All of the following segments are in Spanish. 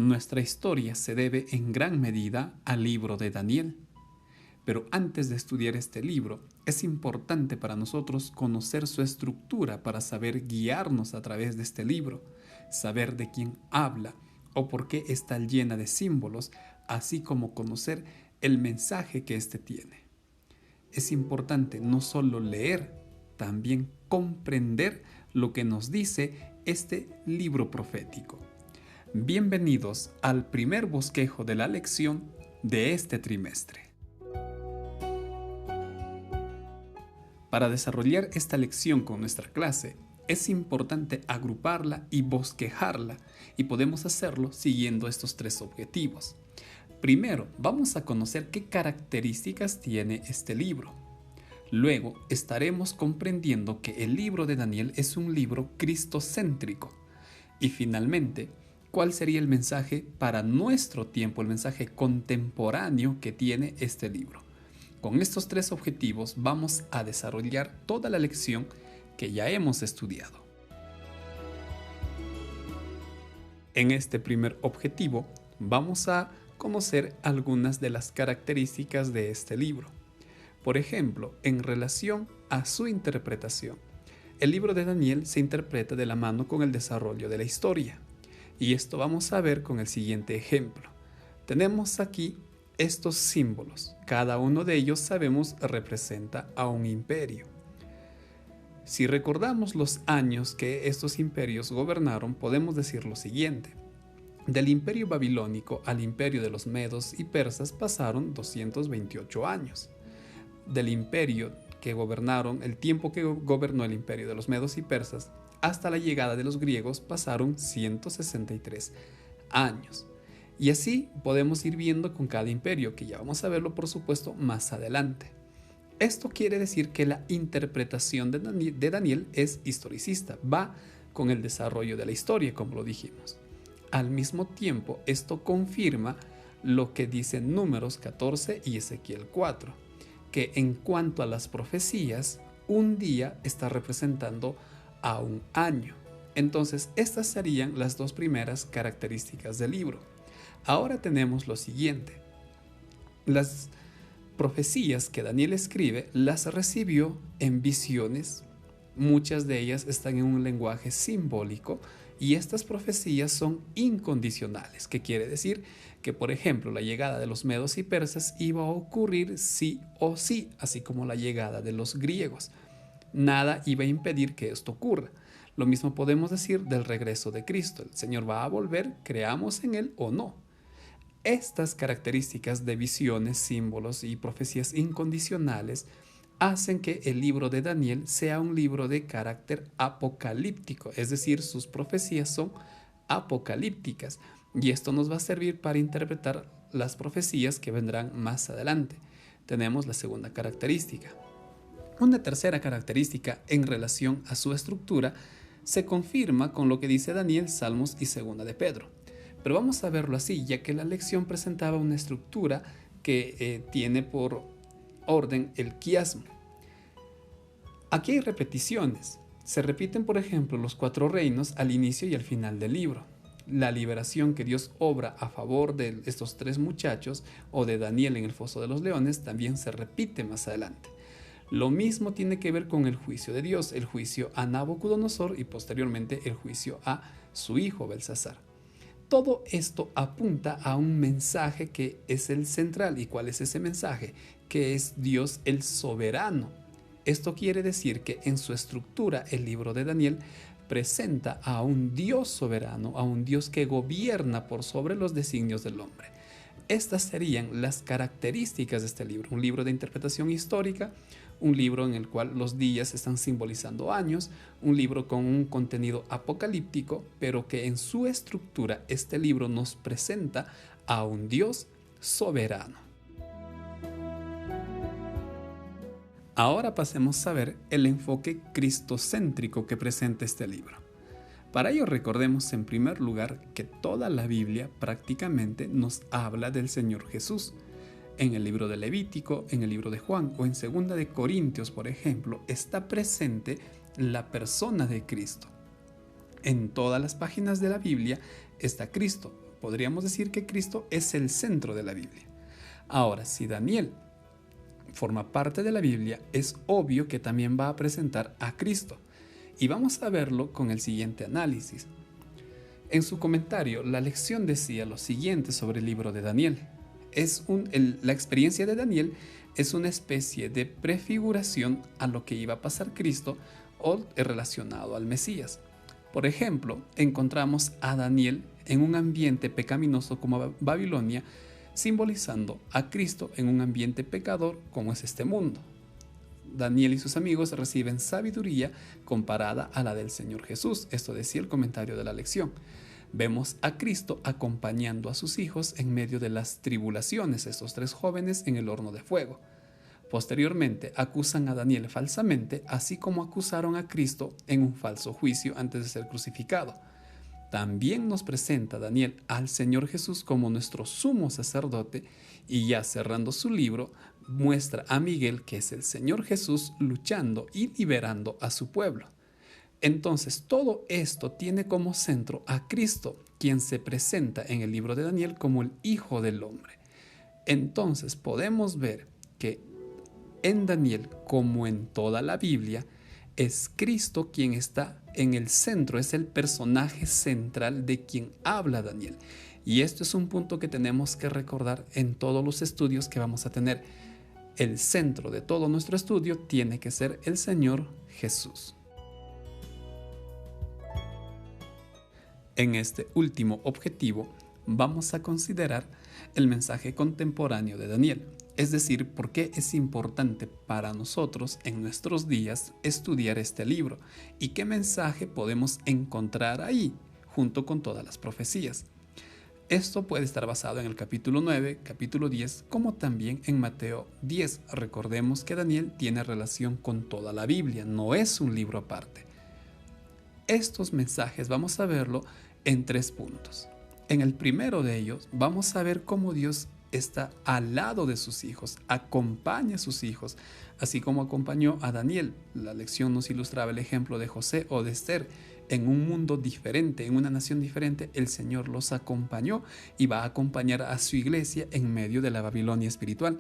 Nuestra historia se debe en gran medida al libro de Daniel. Pero antes de estudiar este libro, es importante para nosotros conocer su estructura para saber guiarnos a través de este libro, saber de quién habla o por qué está llena de símbolos, así como conocer el mensaje que éste tiene. Es importante no solo leer, también comprender lo que nos dice este libro profético. Bienvenidos al primer bosquejo de la lección de este trimestre. Para desarrollar esta lección con nuestra clase, es importante agruparla y bosquejarla, y podemos hacerlo siguiendo estos tres objetivos. Primero, vamos a conocer qué características tiene este libro. Luego, estaremos comprendiendo que el libro de Daniel es un libro cristocéntrico. Y finalmente, ¿cuál sería el mensaje para nuestro tiempo, el mensaje contemporáneo que tiene este libro? Con estos tres objetivos vamos a desarrollar toda la lección que ya hemos estudiado. En este primer objetivo vamos a conocer algunas de las características de este libro. Por ejemplo, en relación a su interpretación. El libro de Daniel se interpreta de la mano con el desarrollo de la historia. Y esto vamos a ver con el siguiente ejemplo. Tenemos aquí estos símbolos. Cada uno de ellos sabemos representa a un imperio. Si recordamos los años que estos imperios gobernaron, podemos decir lo siguiente. Del imperio babilónico al imperio de los medos y persas pasaron 228 años. Del imperio que gobernaron, el tiempo que gobernó el imperio de los medos y persas, hasta la llegada de los griegos pasaron 163 años. Y así podemos ir viendo con cada imperio, que ya vamos a verlo por supuesto más adelante. Esto quiere decir que la interpretación de Daniel es historicista, va con el desarrollo de la historia, como lo dijimos. Al mismo tiempo, esto confirma lo que dicen Números 14 y Ezequiel 4, que en cuanto a las profecías, un día está representando a un año. Entonces, estas serían las dos primeras características del libro. Ahora tenemos lo siguiente. Las profecías que Daniel escribe las recibió en visiones. Muchas de ellas están en un lenguaje simbólico y estas profecías son incondicionales, que quiere decir que, por ejemplo, la llegada de los medos y persas iba a ocurrir sí o sí, así como la llegada de los griegos. Nada iba a impedir que esto ocurra. Lo mismo podemos decir del regreso de Cristo. El Señor va a volver, creamos en Él o no. Estas características de visiones, símbolos y profecías incondicionales hacen que el libro de Daniel sea un libro de carácter apocalíptico, es decir, sus profecías son apocalípticas, y esto nos va a servir para interpretar las profecías que vendrán más adelante. Tenemos la segunda característica. Una tercera característica en relación a su estructura se confirma con lo que dice Daniel, Salmos y Segunda de Pedro. Pero vamos a verlo así, ya que la lección presentaba una estructura que tiene por orden el quiasmo. Aquí hay repeticiones. Se repiten, por ejemplo, los 4 reinos al inicio y al final del libro. La liberación que Dios obra a favor de estos 3 muchachos o de Daniel en el foso de los leones también se repite más adelante. Lo mismo tiene que ver con el juicio de Dios, el juicio a Nabucodonosor y posteriormente el juicio a su hijo Belsasar. Todo esto apunta a un mensaje que es el central. ¿Y cuál es ese mensaje? Que es Dios el soberano. Esto quiere decir que en su estructura el libro de Daniel presenta a un Dios soberano, a un Dios que gobierna por sobre los designios del hombre. Estas serían las características de este libro, un libro de interpretación histórica, un libro en el cual los días están simbolizando años, un libro con un contenido apocalíptico, pero que en su estructura este libro nos presenta a un Dios soberano. Ahora pasemos a ver el enfoque cristocéntrico que presenta este libro. Para ello recordemos en primer lugar que toda la Biblia prácticamente nos habla del Señor Jesús. En el libro de Levítico, en el libro de Juan o en 2 de Corintios, por ejemplo, está presente la persona de Cristo. En todas las páginas de la Biblia está Cristo. Podríamos decir que Cristo es el centro de la Biblia. Ahora, si Daniel forma parte de la Biblia, es obvio que también va a presentar a Cristo. Y vamos a verlo con el siguiente análisis. En su comentario, la lección decía lo siguiente sobre el libro de Daniel. La experiencia de Daniel es una especie de prefiguración a lo que iba a pasar Cristo o relacionado al Mesías. Por ejemplo, encontramos a Daniel en un ambiente pecaminoso como Babilonia, simbolizando a Cristo en un ambiente pecador como es este mundo. Daniel y sus amigos reciben sabiduría comparada a la del Señor Jesús. Esto decía el comentario de la lección. Vemos a Cristo acompañando a sus hijos en medio de las tribulaciones, estos tres jóvenes en el horno de fuego. Posteriormente acusan a Daniel falsamente, así como acusaron a Cristo en un falso juicio antes de ser crucificado. También nos presenta Daniel al Señor Jesús como nuestro sumo sacerdote y ya cerrando su libro muestra a Miguel, que es el Señor Jesús, luchando y liberando a su pueblo. Entonces todo esto tiene como centro a Cristo, quien se presenta en el libro de Daniel como el Hijo del Hombre. Entonces podemos ver que en Daniel, como en toda la Biblia, es Cristo quien está en el centro, es el personaje central de quien habla Daniel. Y esto es un punto que tenemos que recordar en todos los estudios que vamos a tener. El centro de todo nuestro estudio tiene que ser el Señor Jesús. En este último objetivo vamos a considerar el mensaje contemporáneo de Daniel, es decir, por qué es importante para nosotros en nuestros días estudiar este libro y qué mensaje podemos encontrar ahí junto con todas las profecías. Esto puede estar basado en el capítulo 9, capítulo 10, como también en Mateo 10. Recordemos que Daniel tiene relación con toda la Biblia, no es un libro aparte. Estos mensajes vamos a verlo en 3 puntos. En el primero de ellos vamos a ver cómo Dios está al lado de sus hijos, acompaña a sus hijos, así como acompañó a Daniel. La lección nos ilustraba el ejemplo de José o de Esther. En un mundo diferente, en una nación diferente, el Señor los acompañó y va a acompañar a su iglesia en medio de la Babilonia espiritual.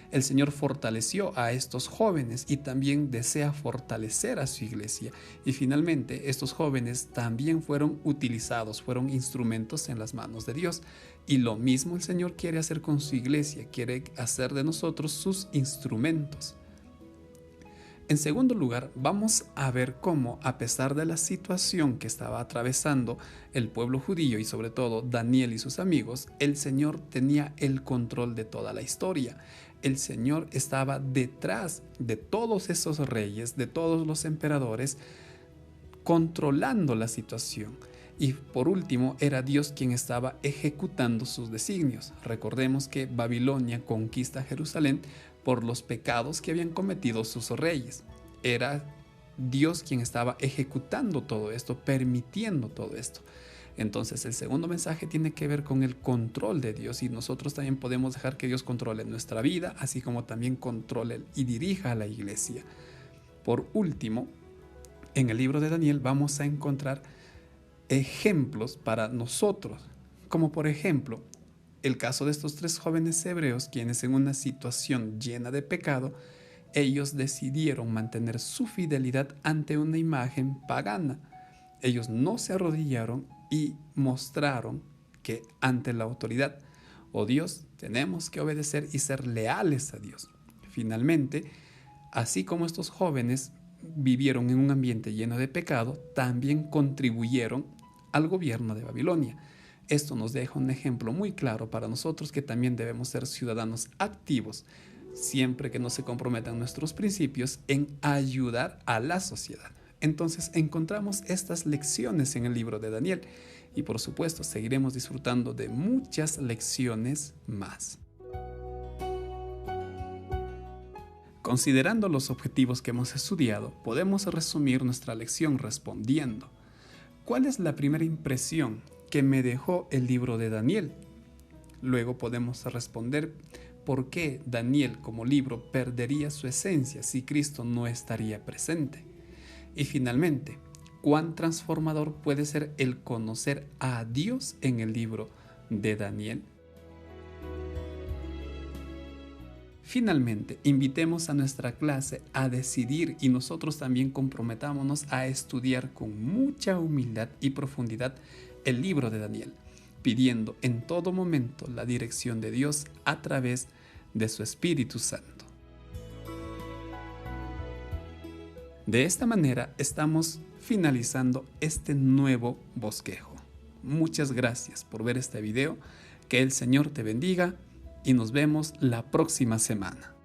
El Señor fortaleció a estos jóvenes y también desea fortalecer a su iglesia. Y finalmente, estos jóvenes también fueron utilizados, fueron instrumentos en las manos de Dios. Y lo mismo el Señor quiere hacer con su iglesia, quiere hacer de nosotros sus instrumentos. En segundo lugar, vamos a ver cómo, a pesar de la situación que estaba atravesando el pueblo judío y sobre todo Daniel y sus amigos, el Señor tenía el control de toda la historia. El Señor estaba detrás de todos esos reyes, de todos los emperadores, controlando la situación. Y por último, era Dios quien estaba ejecutando sus designios. Recordemos que Babilonia conquista Jerusalén por los pecados que habían cometido sus reyes. Era Dios quien estaba ejecutando todo esto, permitiendo todo esto. Entonces el segundo mensaje tiene que ver con el control de Dios y nosotros también podemos dejar que Dios controle nuestra vida, así como también controle y dirija a la iglesia. Por último, en el libro de Daniel vamos a encontrar ejemplos para nosotros, como por ejemplo el caso de estos 3 jóvenes hebreos quienes en una situación llena de pecado, ellos decidieron mantener su fidelidad ante una imagen pagana. Ellos no se arrodillaron y mostraron que ante la autoridad o Dios tenemos que obedecer y ser leales a Dios. Finalmente, así como estos jóvenes vivieron en un ambiente lleno de pecado, también contribuyeron al gobierno de Babilonia. Esto nos deja un ejemplo muy claro para nosotros que también debemos ser ciudadanos activos, siempre que no se comprometan nuestros principios en ayudar a la sociedad. Entonces encontramos estas lecciones en el libro de Daniel y por supuesto seguiremos disfrutando de muchas lecciones más. Considerando los objetivos que hemos estudiado, podemos resumir nuestra lección respondiendo: ¿cuál es la primera impresión que me dejó el libro de Daniel? Luego podemos responder por qué Daniel como libro perdería su esencia si Cristo no estaría presente. Y finalmente, ¿cuán transformador puede ser el conocer a Dios en el libro de Daniel. Finalmente, invitemos a nuestra clase a decidir y nosotros también comprometámonos a estudiar con mucha humildad y profundidad el libro de Daniel, pidiendo en todo momento la dirección de Dios a través de su Espíritu Santo. De esta manera estamos finalizando este nuevo bosquejo. Muchas gracias por ver este video, que el Señor te bendiga y nos vemos la próxima semana.